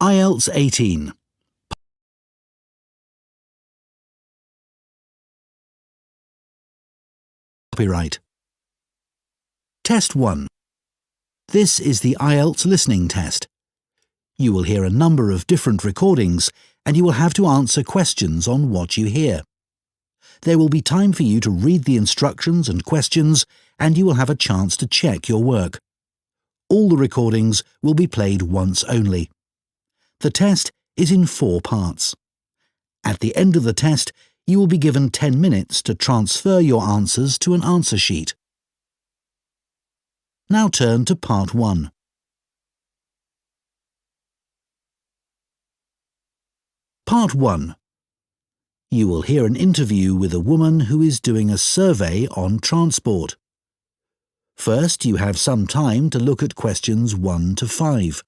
IELTS 18. Copyright. Test 1. This is the IELTS listening test. You will hear a number of different recordings and you will have to answer questions on what you hear. There will be time for you to read the instructions and questions and you will have a chance to check your work. All the recordings will be played once only. The test is in 4 parts. At the end of the test, you will be given 10 minutes to transfer your answers to an answer sheet. Now turn to Part 1. Part 1. You will hear an interview with a woman who is doing a survey on transport. First, you have some time to look at questions 1 to 5.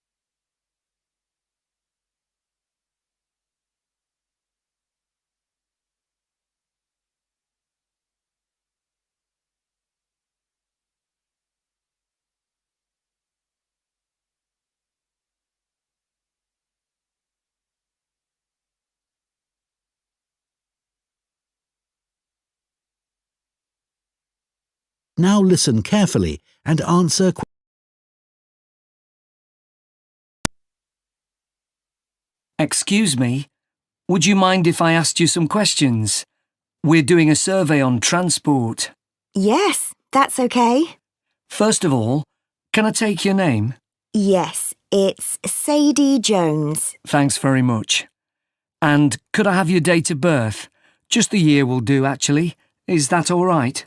Now listen carefully and answer questions. Excuse me, would you mind if I asked you some questions? We're doing a survey on transport. Yes, that's okay. First of all, can I take your name? Yes, it's Sadie Jones. Thanks very much. And could I have your date of birth? Just the year will do, actually. Is that all right?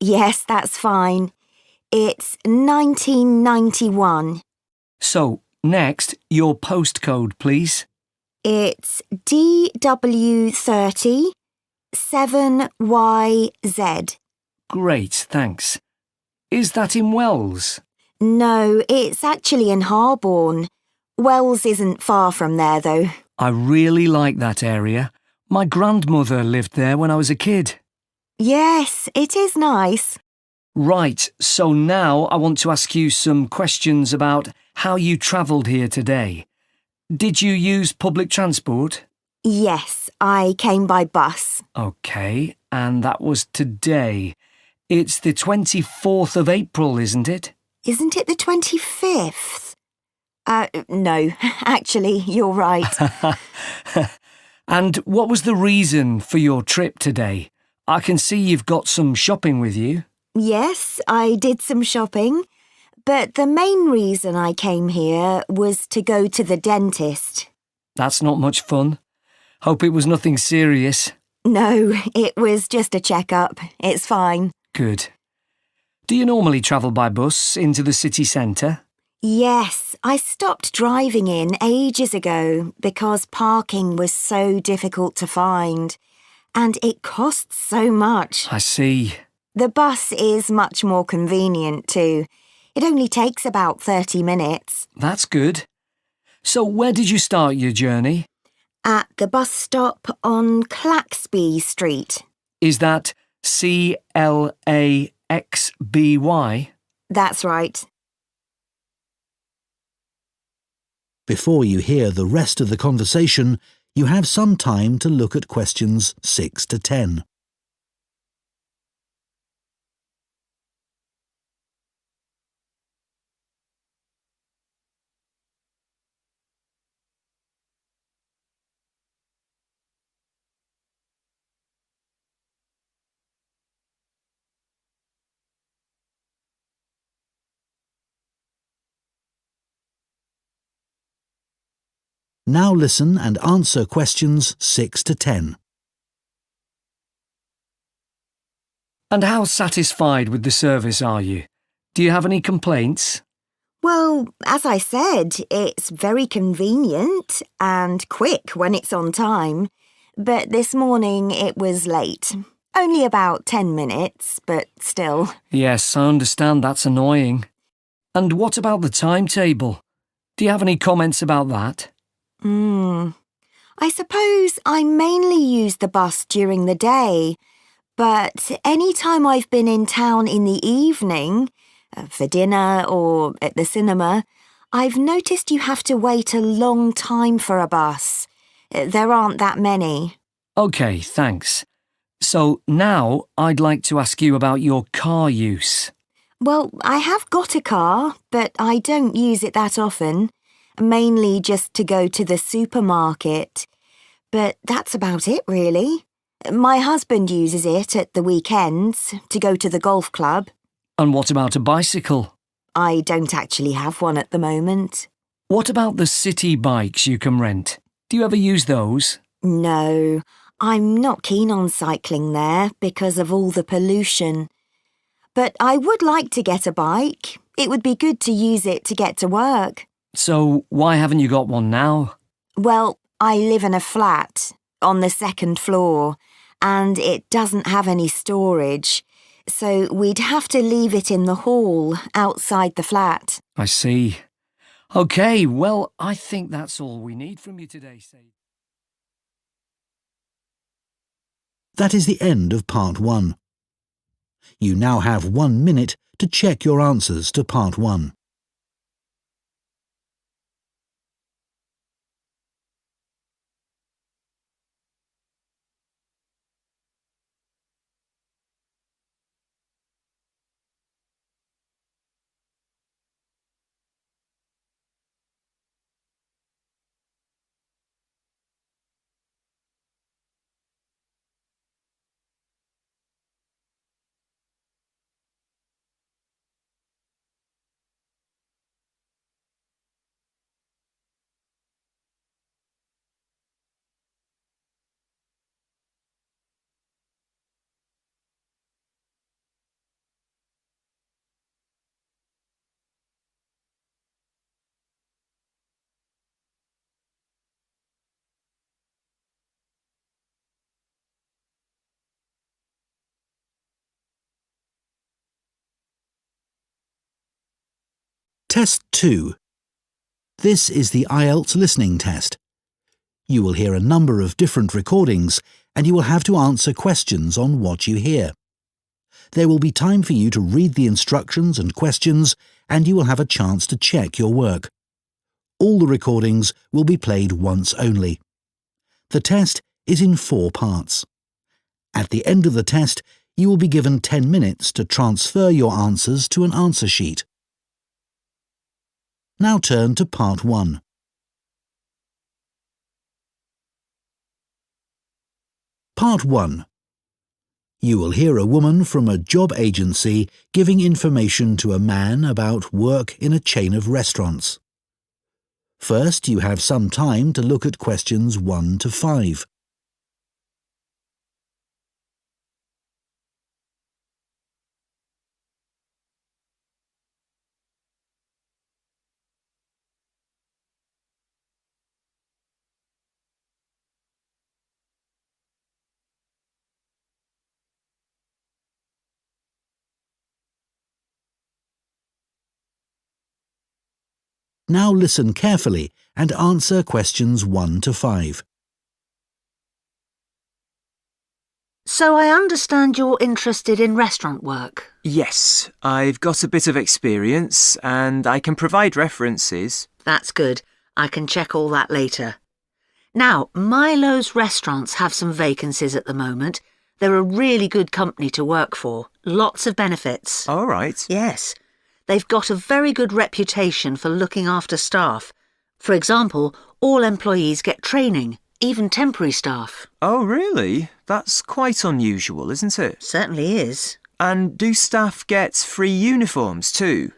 Yes, that's fine. It's 1991. So, next, your postcode, please. It's DW30 7YZ. Great, thanks. Is that in Wells? No, it's actually in Harborne. Wells isn't far from there, though. I really like that area. My grandmother lived there when I was a kid. Yes, it is nice. Right, so now I want to ask you some questions about how you travelled here today. Did you use public transport? Yes, I came by bus. OK, and that was today. It's the 24th of April, isn't it? Isn't it the 25th? No, actually, you're right. And what was the reason for your trip today? I can see you've got some shopping with you. Yes, I did some shopping, but the main reason I came here was to go to the dentist. That's not much fun. Hope it was nothing serious. No, it was just a checkup. It's fine. Good. Do you normally travel by bus into the city centre? Yes, I stopped driving in ages ago because parking was so difficult to find. And it costs so much. I see. The bus is much more convenient too. It only takes about 30 minutes. That's good. So where did you start your journey? At the bus stop on Claxby Street. Is that CLAXBY? That's right. Before you hear the rest of the conversation, you have some time to look at questions 6 to 10. Now listen and answer questions 6 to 10. And how satisfied with the service are you? Do you have any complaints? Well, as I said, it's very convenient and quick when it's on time. But this morning it was late. Only about 10 minutes, but still. Yes, I understand that's annoying. And what about the timetable? Do you have any comments about that? I suppose I mainly use the bus during the day, but any time I've been in town in the evening, for dinner or at the cinema, I've noticed you have to wait a long time for a bus. There aren't that many. OK, thanks. So now I'd like to ask you about your car use. Well, I have got a car, but I don't use it that often. Mainly just to go to the supermarket. But that's about it, really. My husband uses it at the weekends to go to the golf club. And what about a bicycle? I don't actually have one at the moment. What about the city bikes you can rent? Do you ever use those? No, I'm not keen on cycling there because of all the pollution. But I would like to get a bike. It would be good to use it to get to work. So why haven't you got one now? Well, I live in a flat on the second floor and it doesn't have any storage. So we'd have to leave it in the hall outside the flat. I see. OK, well, I think that's all we need from you today, Sadie. That is the end of Part 1. You now have 1 minute to check your answers to Part 1. Test 2. This is the IELTS listening test. You will hear a number of different recordings and you will have to answer questions on what you hear. There will be time for you to read the instructions and questions and you will have a chance to check your work. All the recordings will be played once only. The test is in 4 parts. At the end of the test, you will be given 10 minutes to transfer your answers to an answer sheet. Now turn to Part 1. Part 1. You will hear a woman from a job agency giving information to a man about work in a chain of restaurants. First, you have some time to look at questions 1 to 5. Now listen carefully and answer questions 1 to 5. So I understand you're interested in restaurant work? Yes, I've got a bit of experience and I can provide references. That's good. I can check all that later. Now, Milo's restaurants have some vacancies at the moment. They're a really good company to work for. Lots of benefits. All right. Yes. They've got a very good reputation for looking after staff. For example, all employees get training, even temporary staff. Oh, really? That's quite unusual, isn't it? Certainly is. And do staff get free uniforms too?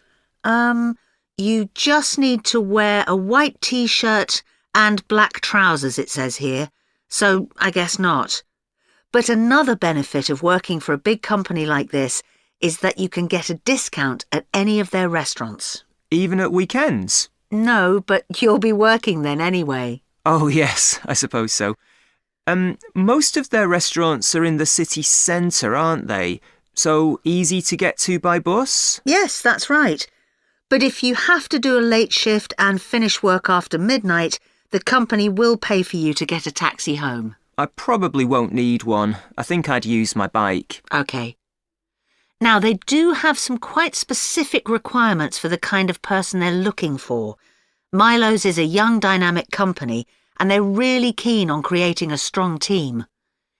You just need to wear a white t-shirt and black trousers, it says here. So I guess not. But another benefit of working for a big company like this is that you can get a discount at any of their restaurants. Even at weekends? No, but you'll be working then anyway. Oh, yes, I suppose so. Most of their restaurants are in the city centre, aren't they? So easy to get to by bus? Yes, that's right. But if you have to do a late shift and finish work after midnight, the company will pay for you to get a taxi home. I probably won't need one. I think I'd use my bike. OK. Now, they do have some quite specific requirements for the kind of person they're looking for. Milo's is a young, dynamic company, and they're really keen on creating a strong team.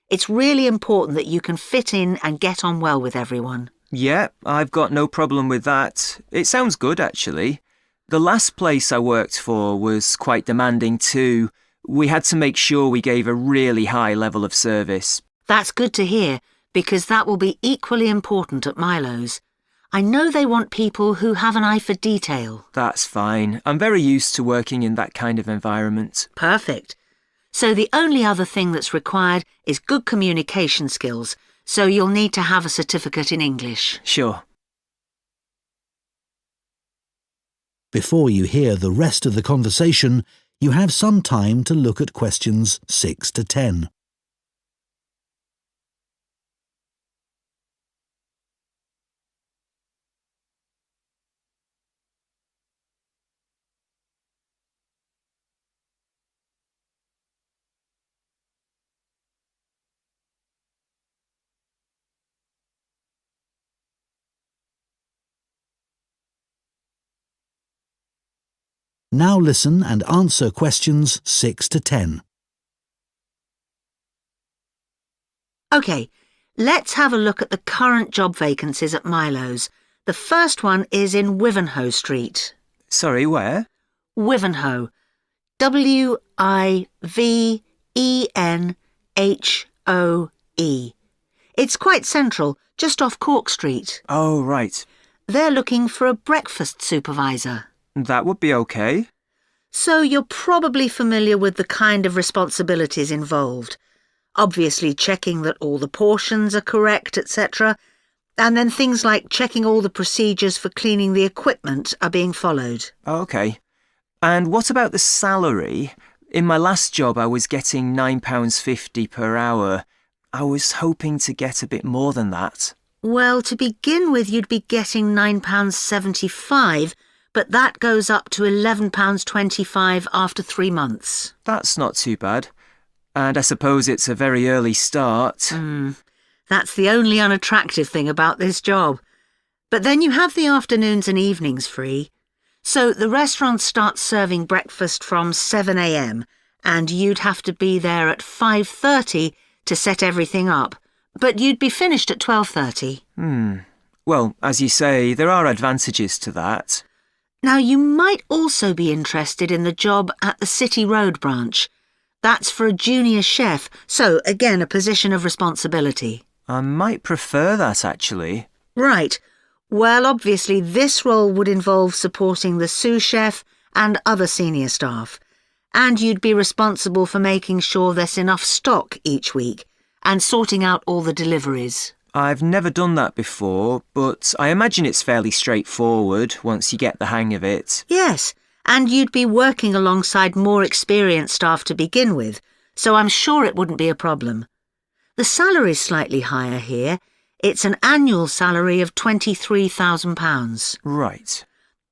It's really important that you can fit in and get on well with everyone. Yeah, I've got no problem with that. It sounds good, actually. The last place I worked for was quite demanding too. We had to make sure we gave a really high level of service. That's good to hear, because that will be equally important at Milo's. I know they want people who have an eye for detail. That's fine. I'm very used to working in that kind of environment. Perfect. So the only other thing that's required is good communication skills, so you'll need to have a certificate in English. Sure. Before you hear the rest of the conversation, you have some time to look at questions 6 to 10. Now listen and answer questions 6 to 10. OK, let's have a look at the current job vacancies at Milo's. The first one is in Wivenhoe Street. Sorry, where? Wivenhoe. Wivenhoe. It's quite central, just off Cork Street. Oh, right. They're looking for a breakfast supervisor. That would be okay. So you're probably familiar with the kind of responsibilities involved. Obviously checking that all the portions are correct, etc. And then things like checking all the procedures for cleaning the equipment are being followed. Okay. And what about the salary? In my last job, I was getting £9.50 per hour. I was hoping to get a bit more than that. Well, to begin with, you'd be getting £9.75, but that goes up to £11.25 after 3 months. That's not too bad. And I suppose it's a very early start. That's the only unattractive thing about this job. But then you have the afternoons and evenings free. So the restaurant starts serving breakfast from 7 a.m. and you'd have to be there at 5:30 to set everything up. But you'd be finished at 12:30. Well, as you say, there are advantages to that. Now, you might also be interested in the job at the City Road branch. That's for a junior chef, so again, a position of responsibility. I might prefer that, actually. Right. Well, obviously, this role would involve supporting the sous chef and other senior staff. And you'd be responsible for making sure there's enough stock each week and sorting out all the deliveries. I've never done that before, but I imagine it's fairly straightforward once you get the hang of it. Yes, and you'd be working alongside more experienced staff to begin with, so I'm sure it wouldn't be a problem. The salary's slightly higher here. It's an annual salary of £23,000. Right.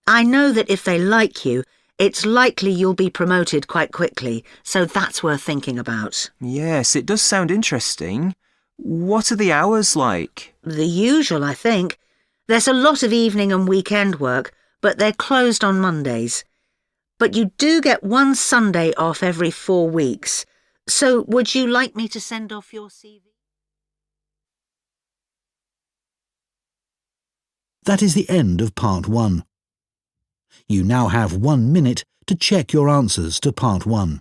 I know that if they like you, it's likely you'll be promoted quite quickly, so that's worth thinking about. Yes, it does sound interesting. What are the hours like? The usual, I think. There's a lot of evening and weekend work, but they're closed on Mondays. But you do get one Sunday off every 4 weeks. So would you like me to send off your CV? That is the end of part 1. You now have 1 minute to check your answers to part 1.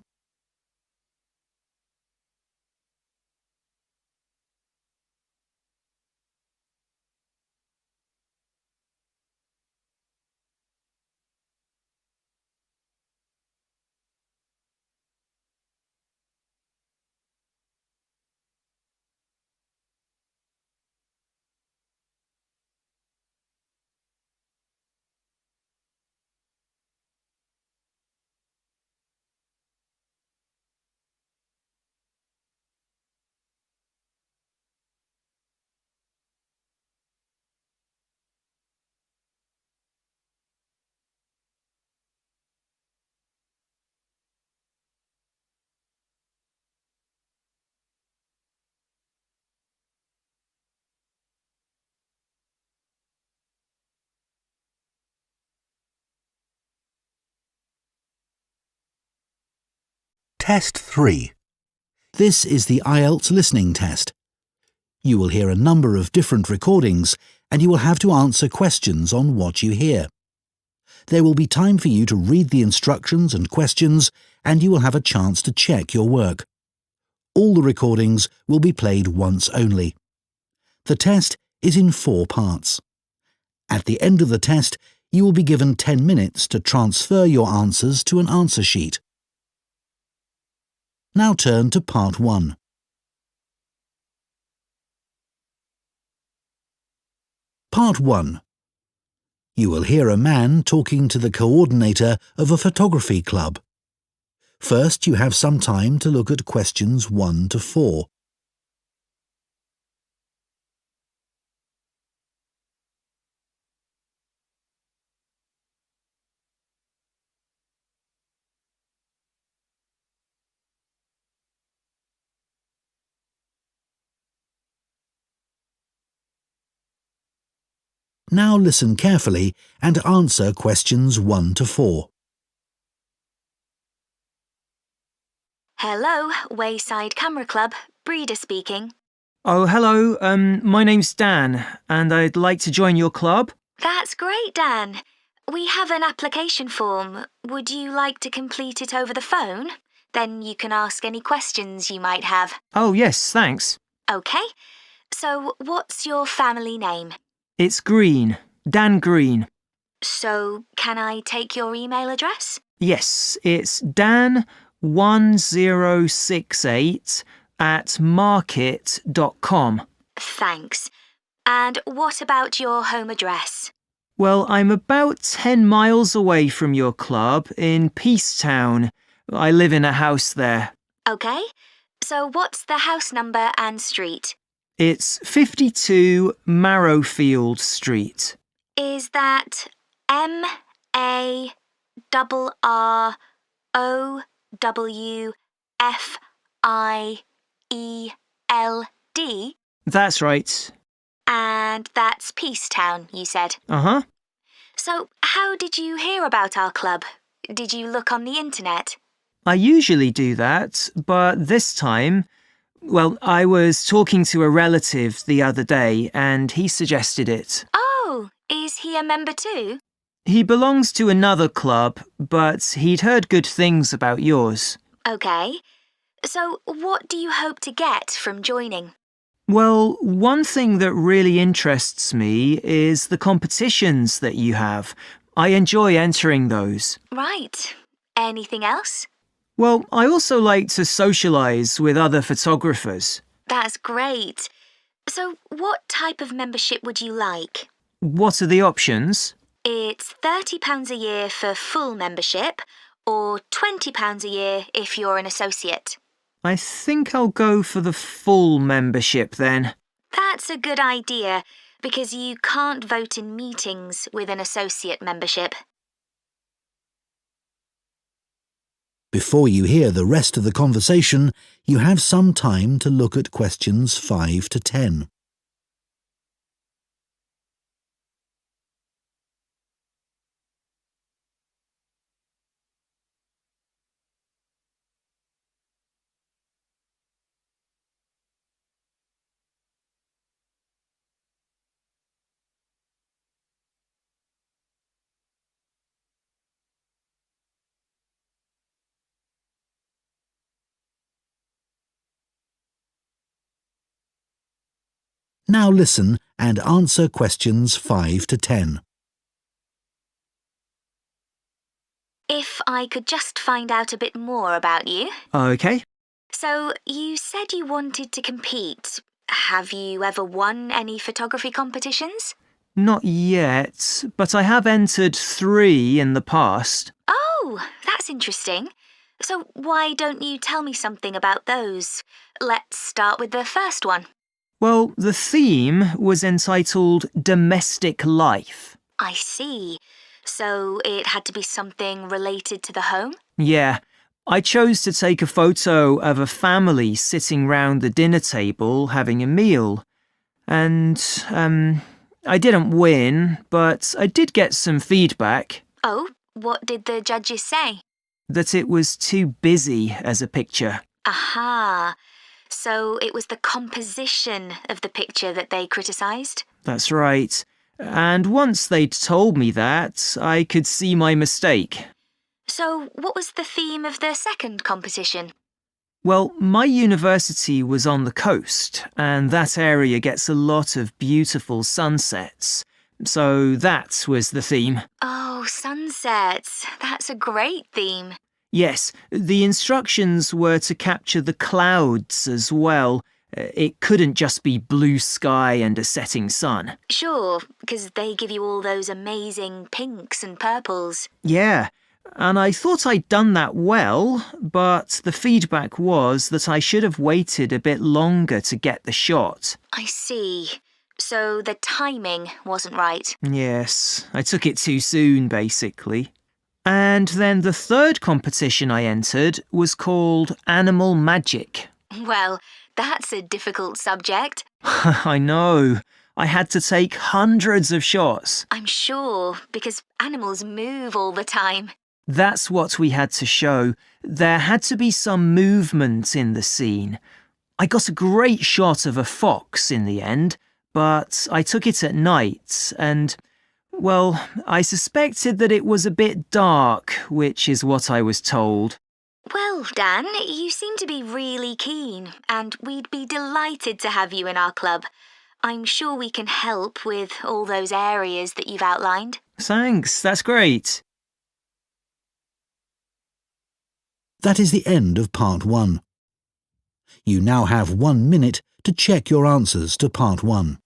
Test 3. This is the IELTS listening test. You will hear a number of different recordings and you will have to answer questions on what you hear. There will be time for you to read the instructions and questions and you will have a chance to check your work. All the recordings will be played once only. The test is in 4 parts. At the end of the test, you will be given 10 minutes to transfer your answers to an answer sheet. Now turn to Part 1. Part 1. You will hear a man talking to the coordinator of a photography club. First, you have some time to look at questions 1 to 4. Now listen carefully and answer questions 1 to 4. Hello, Wayside Camera Club, Breeder speaking. Oh, hello. My name's Dan, and I'd like to join your club. That's great, Dan. We have an application form. Would you like to complete it over the phone? Then you can ask any questions you might have. Oh, yes, thanks. OK. So, what's your family name? It's Green. Dan Green. So, can I take your email address? Yes, it's dan1068@market.com. Thanks. And what about your home address? Well, I'm about 10 miles away from your club in Peacetown. I live in a house there. OK. So, what's the house number and street? It's 52 Marrowfield Street. Is that MARROWFIELD? That's right. And that's Peacetown, you said. Uh-huh. So, how did you hear about our club? Did you look on the internet? I usually do that, but this time, well, I was talking to a relative the other day and he suggested it. Oh, is he a member too? He belongs to another club, but he'd heard good things about yours. OK. So, what do you hope to get from joining? Well, one thing that really interests me is the competitions that you have. I enjoy entering those. Right. Anything else? Well, I also like to socialise with other photographers. That's great. So, what type of membership would you like? What are the options? It's £30 a year for full membership or £20 a year if you're an associate. I think I'll go for the full membership then. That's a good idea because you can't vote in meetings with an associate membership. Before you hear the rest of the conversation, you have some time to look at questions 5 to 10. Now listen and answer questions 5 to 10. If I could just find out a bit more about you. OK. So, you said you wanted to compete. Have you ever won any photography competitions? Not yet, but I have entered 3 in the past. Oh, that's interesting. So, why don't you tell me something about those? Let's start with the first one. Well, the theme was entitled Domestic Life. I see. So it had to be something related to the home? Yeah, I chose to take a photo of a family sitting round the dinner table having a meal. And, I didn't win, but I did get some feedback. Oh, what did the judges say? that it was too busy as a picture. Aha. So it was the composition of the picture that they criticised? That's right. And once they'd told me that, I could see my mistake. So what was the theme of the second competition? Well, my university was on the coast, and that area gets a lot of beautiful sunsets. So that was the theme. Oh, sunsets. That's a great theme. Yes, the instructions were to capture the clouds as well. It couldn't just be blue sky and a setting sun. Sure, because they give you all those amazing pinks and purples. Yeah, and I thought I'd done that well, but the feedback was that I should have waited a bit longer to get the shot. I see. So the timing wasn't right. Yes, I took it too soon, basically. And then the third competition I entered was called Animal Magic. Well, that's a difficult subject. I know. I had to take hundreds of shots. I'm sure, because animals move all the time. That's what we had to show. There had to be some movement in the scene. I got a great shot of a fox in the end, but I took it at night and, well, I suspected that it was a bit dark, which is what I was told. Well, Dan, you seem to be really keen, and we'd be delighted to have you in our club. I'm sure we can help with all those areas that you've outlined. Thanks, that's great. That is the end of Part 1. You now have 1 minute to check your answers to Part 1.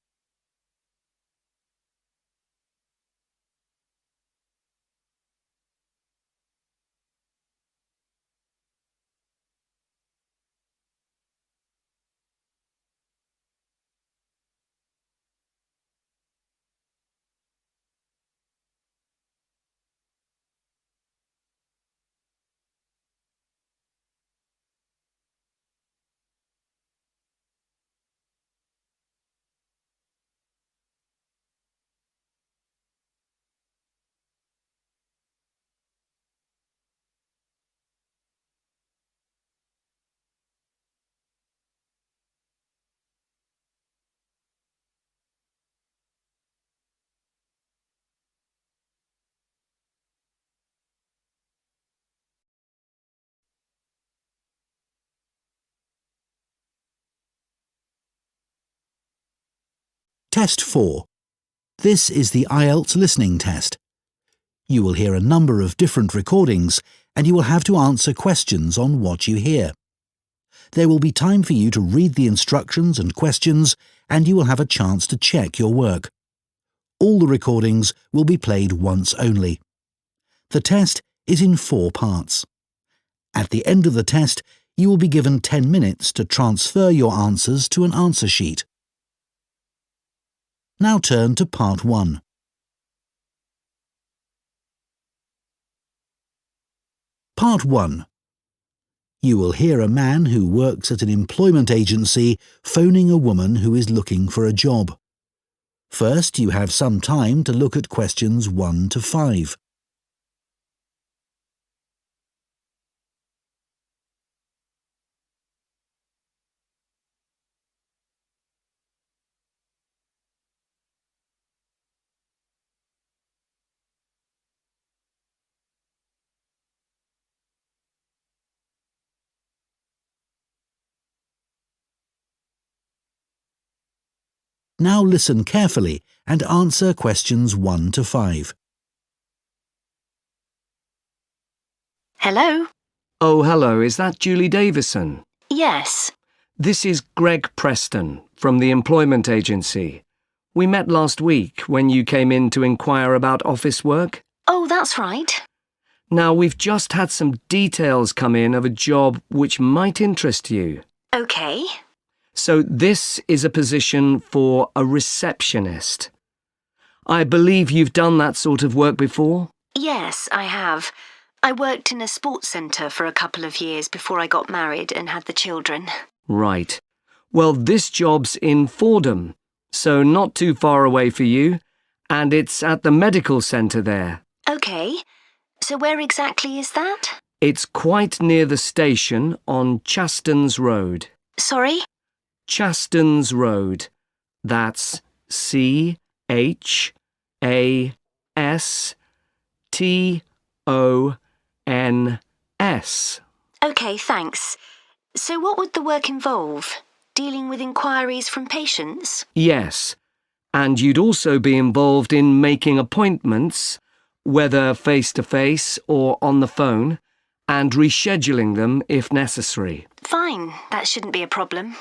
Test 4. This is the IELTS listening test. You will hear a number of different recordings and you will have to answer questions on what you hear. There will be time for you to read the instructions and questions and you will have a chance to check your work. All the recordings will be played once only. The test is in 4 parts. At the end of the test, you will be given 10 minutes to transfer your answers to an answer sheet. Now turn to Part 1. Part 1. You will hear a man who works at an employment agency phoning a woman who is looking for a job. First, you have some time to look at questions 1 to 5. Now listen carefully and answer questions 1 to 5. Hello? Oh, hello, is that Julie Davison? Yes. This is Greg Preston from the employment agency. We met last week when you came in to inquire about office work. Oh, that's right. Now, we've just had some details come in of a job which might interest you. OK. So this is a position for a receptionist. I believe you've done that sort of work before? Yes, I have. I worked in a sports centre for a couple of years before I got married and had the children. Right. Well, this job's in Fordham, so not too far away for you, and it's at the medical centre there. OK. So where exactly is that? It's quite near the station on Chastons Road. Sorry? Chastons Road. That's Chastons. OK, thanks. So what would the work involve? Dealing with inquiries from patients? Yes, and you'd also be involved in making appointments, whether face-to-face or on the phone, and rescheduling them if necessary. Fine, that shouldn't be a problem.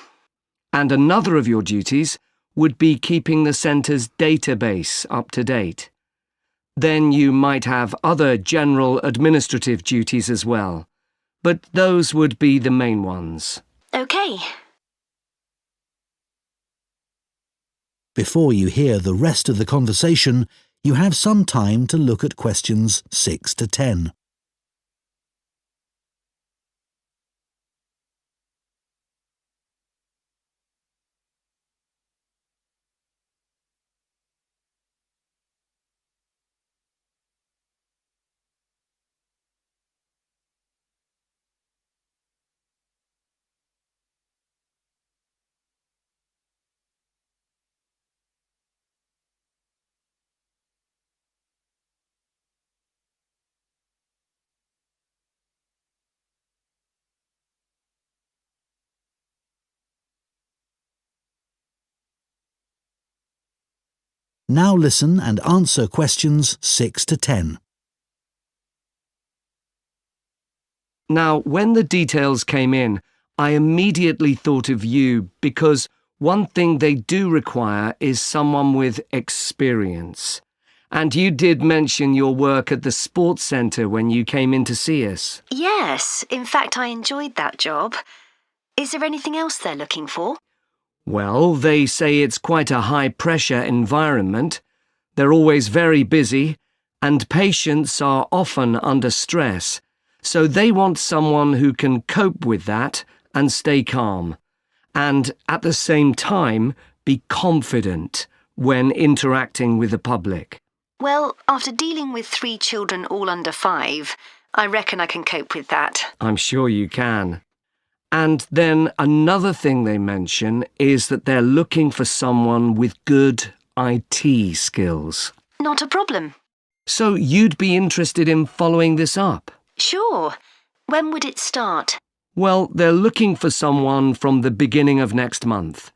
And another of your duties would be keeping the centre's database up to date. Then you might have other general administrative duties as well, but those would be the main ones. OK. Before you hear the rest of the conversation, you have some time to look at questions 6 to 10. Now listen and answer questions 6 to 10. Now, when the details came in, I immediately thought of you because one thing they do require is someone with experience. And you did mention your work at the sports centre when you came in to see us. Yes, in fact I enjoyed that job. Is there anything else they're looking for? Well, they say it's quite a high-pressure environment. They're always very busy, and patients are often under stress. So they want someone who can cope with that and stay calm, and at the same time be confident when interacting with the public. Well, after dealing with 3 children all under 5, I reckon I can cope with that. I'm sure you can. And then another thing they mention is that they're looking for someone with good IT skills. Not a problem. So you'd be interested in following this up? Sure. When would it start? Well, they're looking for someone from the beginning of next month.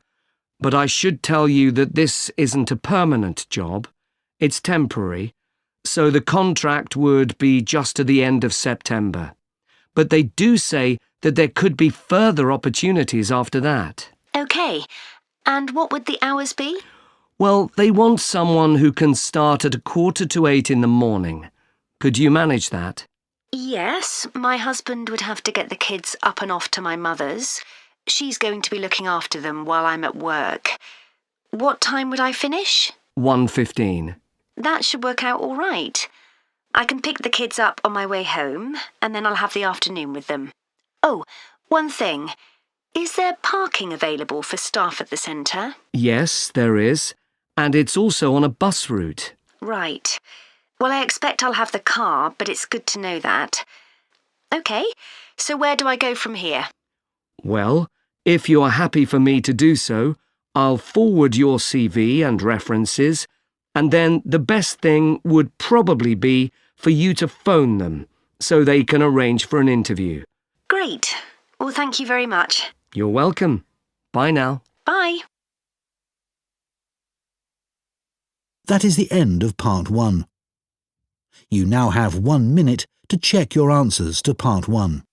But I should tell you that this isn't a permanent job. It's temporary, so the contract would be just to the end of September. But they do say that there could be further opportunities after that. OK. And what would the hours be? Well, they want someone who can start at 7:45 in the morning. Could you manage that? Yes, my husband would have to get the kids up and off to my mother's. She's going to be looking after them while I'm at work. What time would I finish? 1:15. That should work out all right. I can pick the kids up on my way home, and then I'll have the afternoon with them. Oh, one thing. Is there parking available for staff at the centre? Yes, there is. And it's also on a bus route. Right. Well, I expect I'll have the car, but it's good to know that. OK, so where do I go from here? Well, if you are happy for me to do so, I'll forward your CV and references, and then the best thing would probably be for you to phone them so they can arrange for an interview. Great. Well, thank you very much. You're welcome. Bye now. Bye. That is the end of Part 1. You now have 1 minute to check your answers to Part 1.